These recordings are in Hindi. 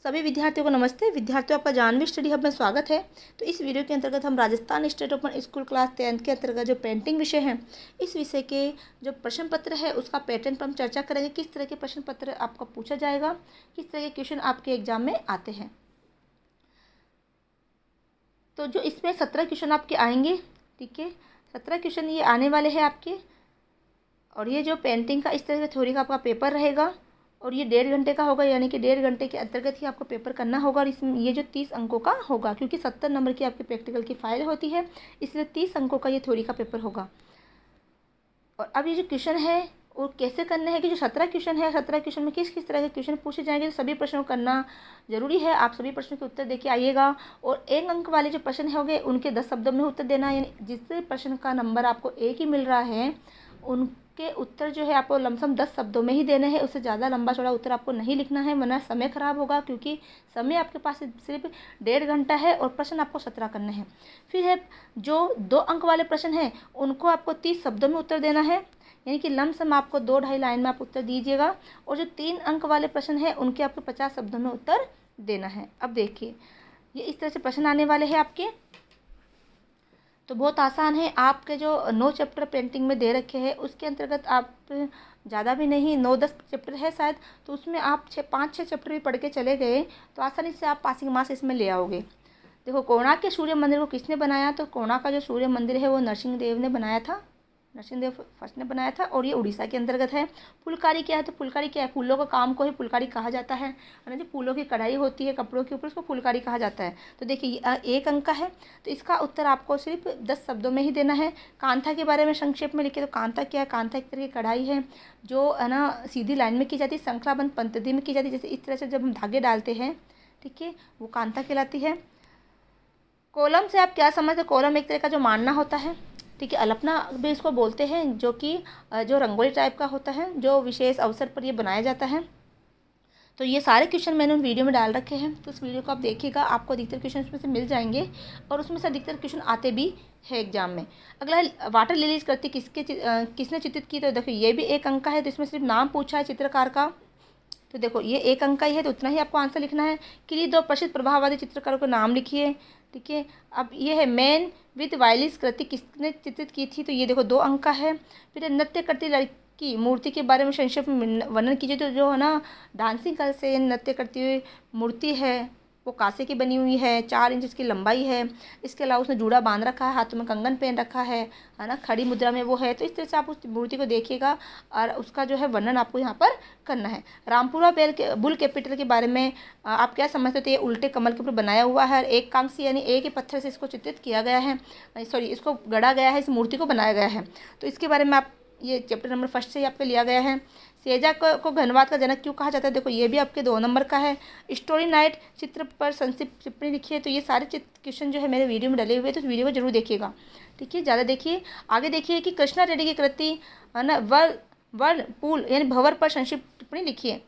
सभी विद्यार्थियों को नमस्ते। विद्यार्थियों, आपका जानवी स्टडी हब में स्वागत है। तो इस वीडियो के अंतर्गत हम Rajasthan state open school class 10 के अंतर्गत जो पेंटिंग विषय है, इस विषय के जो प्रश्न पत्र है उसका पैटर्न पर हम चर्चा करेंगे। किस तरह के प्रश्न पत्र आपका पूछा जाएगा, किस तरह के क्वेश्चन आपके एग्जाम में आते हैं। तो जो इसमें 17 क्वेश्चन आपके आएंगे, ठीक है, 17 क्वेश्चन ये आने वाले हैं आपके। और ये जो पेंटिंग का इस तरह का थ्योरी का आपका पेपर रहेगा और ये 1.5 घंटे का होगा, यानी कि 1.5 घंटे के अंतर्गत ही आपको पेपर करना होगा। और इसमें ये जो 30 अंकों का होगा, क्योंकि 70 नंबर की आपकी प्रैक्टिकल की फाइल होती है, इसलिए 30 अंकों का ये थ्योरी का पेपर होगा। और अब ये जो क्वेश्चन है वो कैसे करने हैं कि जो 17 क्वेश्चन है, 17 क्वेश्चन में किस किस तरह के क्वेश्चन पूछे जाएंगे, तो सभी प्रश्नों को करना जरूरी है। आप सभी प्रश्नों के उत्तर देके आइएगा। और 1 अंक वाले जो प्रश्न होंगे उनके 10 शब्दों में उत्तर देना, यानी जिस प्रश्न का नंबर आपको 1 ही मिल रहा है उनके उत्तर जो है आपको लमसम 10 शब्दों में ही देने हैं। उससे ज़्यादा लंबा चौड़ा उत्तर आपको नहीं लिखना है, वरना समय खराब होगा, क्योंकि समय आपके पास सिर्फ 1.5 घंटा है और प्रश्न आपको 17 करने हैं। फिर है जो 2 अंक वाले प्रश्न हैं उनको आपको 30 शब्दों में उत्तर देना है, यानी कि लमसम आपको 2-2.5 लाइन में आप उत्तर दीजिएगा। और जो 3 अंक वाले प्रश्न हैं उनके आपको 50 शब्दों में उत्तर देना है। अब देखिए ये इस तरह से प्रश्न आने वाले हैं आपके। तो बहुत आसान है। आपके जो 9 चैप्टर पेंटिंग में दे रखे हैं उसके अंतर्गत आप ज़्यादा भी नहीं, 9-10 चैप्टर है शायद, तो उसमें आप 5-6 चैप्टर भी पढ़ के चले गए तो आसानी से आप पासिंग मार्क्स इसमें ले आओगे। देखो, कोणार्क के सूर्य मंदिर को किसने बनाया, तो कोणार्क का जो सूर्य मंदिर है वो नरसिंहदेव ने बनाया था, नरसिंहदेव फर्स्ट ने बनाया था, और ये उड़ीसा के अंतर्गत है। फुलकारी क्या है, तो फुलकारी क्या है, फूलों का काम को ही फुलकारी कहा जाता है ना। जो फूलों की कढ़ाई होती है कपड़ों के ऊपर, उसको फुलकारी कहा जाता है। तो देखिए ये 1 अंक का है, तो इसका उत्तर आपको सिर्फ 10 शब्दों में ही देना है। कांथा के बारे में संक्षेप में लिखे, तो कांथा क्या है, कांथा एक तरह की कढ़ाई है जो है ना सीधी लाइन में की जाती है, श्रृंखलाबंद पंक्ति में की जाती है। जैसे इस तरह से जब हम धागे डालते हैं, ठीक है, वो कांथा कहलाती है। कॉलम से आप क्या समझते, कॉलम एक तरह का जो मानना होता है, ठीक है, अल्पना भी इसको बोलते हैं, जो कि जो रंगोली टाइप का होता है, जो विशेष अवसर पर ये बनाया जाता है। तो ये सारे क्वेश्चन मैंने उन वीडियो में डाल रखे हैं, तो उस वीडियो को आप देखिएगा, आपको अधिकतर क्वेश्चन उसमें से मिल जाएंगे और उसमें से अधिकतर क्वेश्चन आते भी है एग्जाम में। अगला है वाटर लिलीज कृति किसने चित्रित की, तो देखो ये भी 1 अंक का है, तो इसमें सिर्फ नाम पूछा है चित्रकार का। तो देखो ये 1 अंक का ही है, तो उतना ही आपको आंसर लिखना है। किन्हीं 2 प्रसिद्ध प्रभाववादी चित्रकारों के नाम लिखिए, ठीक है। अब ये है मैन विद वायलिस कृति किसने चित्रित की थी, तो ये देखो 2 अंक का है। फिर नृत्य करती लड़की मूर्ति के बारे में संक्षेप में वर्णन कीजिए, तो जो है ना डांसिंग गर्ल से नृत्य करती हुई मूर्ति है वो कांसे की बनी हुई है, 4 इंच इसकी लंबाई है। इसके अलावा उसने जूड़ा बांध रखा है, हाथों में कंगन पहन रखा है ना, खड़ी मुद्रा में वो है। तो इस तरह से आप उस मूर्ति को देखिएगा और उसका जो है वर्णन आपको यहाँ पर करना है। रामपुरा बुल कैपिटल के बारे में आप क्या समझते थे, ये उल्टे कमल के ऊपर बनाया हुआ है, एक कांस्य यानी एक ही पत्थर से इसको चित्रित किया गया है, सॉरी इसको गढ़ा गया है, इस मूर्ति को बनाया गया है। तो इसके बारे में आप ये चैप्टर नंबर 1 से ही आपके लिया गया है। सेजा को घनवाद का जनक क्यों कहा जाता है, देखो ये भी आपके 2 नंबर का है। स्टोरी नाइट चित्र पर संक्षिप्त टिप्पणी लिखिए, तो ये सारे क्वेश्चन जो है मेरे वीडियो में डले हुए हैं, तो इस वीडियो को जरूर देखिएगा, ठीक है, ज़्यादा देखिए। आगे देखिए कि कृष्णा रेड्डी की कृति है ना वर्लपूल यानी भंवर पर संक्षिप्त टिप्पणी लिखिए।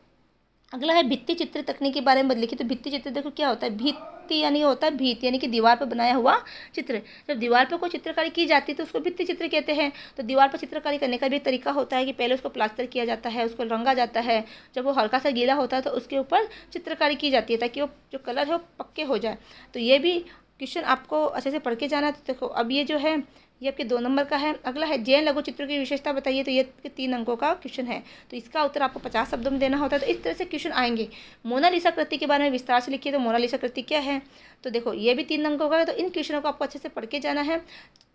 अगला है भित्ति चित्र तकनीक के बारे में लिखिए, तो भित्ति चित्र देखो क्या होता है, भित्ति यानी होता है भीत, यानी कि दीवार पर बनाया हुआ चित्र। जब दीवार पर कोई चित्रकारी की जाती है तो उसको भित्ति चित्र कहते हैं। तो दीवार पर चित्रकारी करने का भी एक तरीका होता है कि पहले उसको प्लास्टर किया जाता है, उसको रंगा जाता है, जब वो हल्का सा गीला होता है तो उसके ऊपर चित्रकारी की जाती है ताकि वो जो कलर है वो पक्के हो जाए। तो ये भी क्वेश्चन आपको अच्छे से पढ़ के जाना है। तो देखो अब ये जो है ये आपके 2 नंबर का है। अगला है जैन लघु चित्रों की विशेषता बताइए, तो ये 3 अंकों का क्वेश्चन है, तो इसका उत्तर आपको 50 शब्दों में देना होता है। तो इस तरह से क्वेश्चन आएंगे। मोनालिसा कृति के बारे में विस्तार से लिखिए, तो मोनालिसा कृति क्या है, तो देखो ये भी 3 अंकों का है। तो इन क्वेश्चनों को आपको अच्छे से पढ़ के जाना है।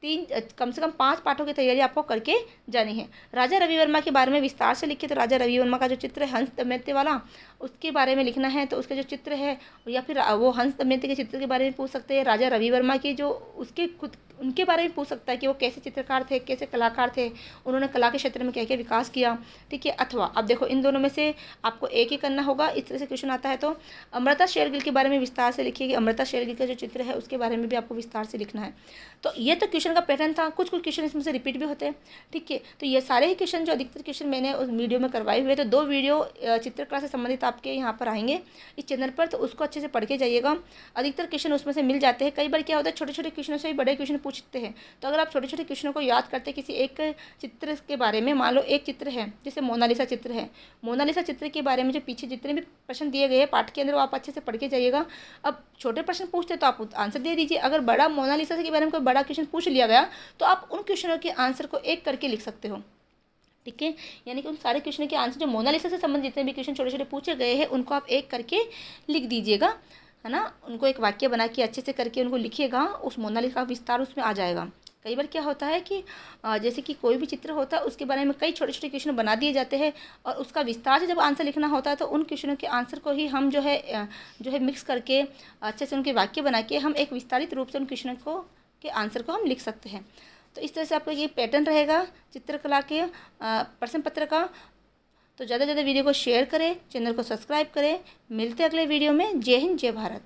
कम से कम 5 पाठों की तैयारी आपको करके जानी है। राजा रवि वर्मा के बारे में विस्तार से लिखिए, तो राजा रवि वर्मा का जो चित्र है हंस दमयंती वाला, उसके बारे में लिखना है। तो उसके जो चित्र है, या फिर वो हंस दमयंती के चित्र के बारे में पूछ सकते हैं। राजा रवि वर्मा की जो उसके खुद उनके बारे में पूछ सकता है कि वो कैसे चित्रकार थे, कैसे कलाकार थे, उन्होंने कला के क्षेत्र में क्या क्या विकास किया, ठीक है। अथवा अब देखो इन दोनों में से आपको एक ही करना होगा, इस तरह से क्वेश्चन आता है। तो अमृता शेरगिल के बारे में विस्तार से लिखिए, कि अमृता शेरगिल का जो चित्र है उसके बारे में भी आपको विस्तार से लिखना है। तो ये तो क्वेश्चन क्वेश्चन का पैटर्न था, कुछ कुछ क्वेश्चन इसमें से रिपीट भी होते हैं, ठीक है। तो ये सारे ही क्वेश्चन जो अधिकतर क्वेश्चन मैंने उस वीडियो में करवाए हुए, तो 2 वीडियो चित्रकला से संबंधित आपके यहाँ पर आएंगे इस चैनल पर, तो उसको अच्छे से पढ़ के जाइएगा। अधिकतर क्वेश्चन उसमें से मिल जाते हैं। कई बार क्या होता है, छोटे छोटे क्वेश्चनों से भी बड़े क्वेश्चन पूछते हैं, तो अगर आप छोटे छोटे क्वेश्चनों को याद करते किसी एक चित्र के बारे में, मान लो एक चित्र है, जैसे मोनालिसा चित्र है, मोनालिसा चित्र के बारे में जो पीछे जितने भी प्रश्न दिए गए हैं पाठ के अंदर, वो आप अच्छे से पढ़ के जाइएगा। अब छोटे प्रश्न पूछते तो आप आंसर दे दीजिए, अगर बड़ा मोनालिसा के बारे में कोई बड़ा क्वेश्चन पूछ लिया गया तो आप उन क्वेश्चनों के आंसर को एक करके लिख सकते हो, ठीक है। यानी कि उन सारे क्वेश्चन के आंसर जो मोनालिसा से संबंधित जितने भी क्वेश्चन छोटे छोटे पूछे गए हैं उनको आप एक करके लिख दीजिएगा, है ना। उनको एक वाक्य बना के अच्छे से करके उनको लिखिएगा, उस मोनालिसा का विस्तार उसमें आ जाएगा। कई बार क्या होता है कि जैसे कि कोई भी चित्र होता है उसके बारे में कई छोटे छोटे क्वेश्चन बना दिए जाते हैं, और उसका विस्तार से जब आंसर लिखना होता है तो उन क्वेश्चनों के आंसर को ही हम जो है मिक्स करके अच्छे से उनके वाक्य बना के हम एक विस्तारित रूप से उन क्वेश्चनों को के आंसर को हम लिख सकते हैं। तो इस तरह से आपका ये पैटर्न रहेगा चित्रकला के प्रश्न पत्र का। तो ज़्यादा से ज़्यादा वीडियो को शेयर करें, चैनल को सब्सक्राइब करें। मिलते हैं अगले वीडियो में। जय हिंद, जय भारत।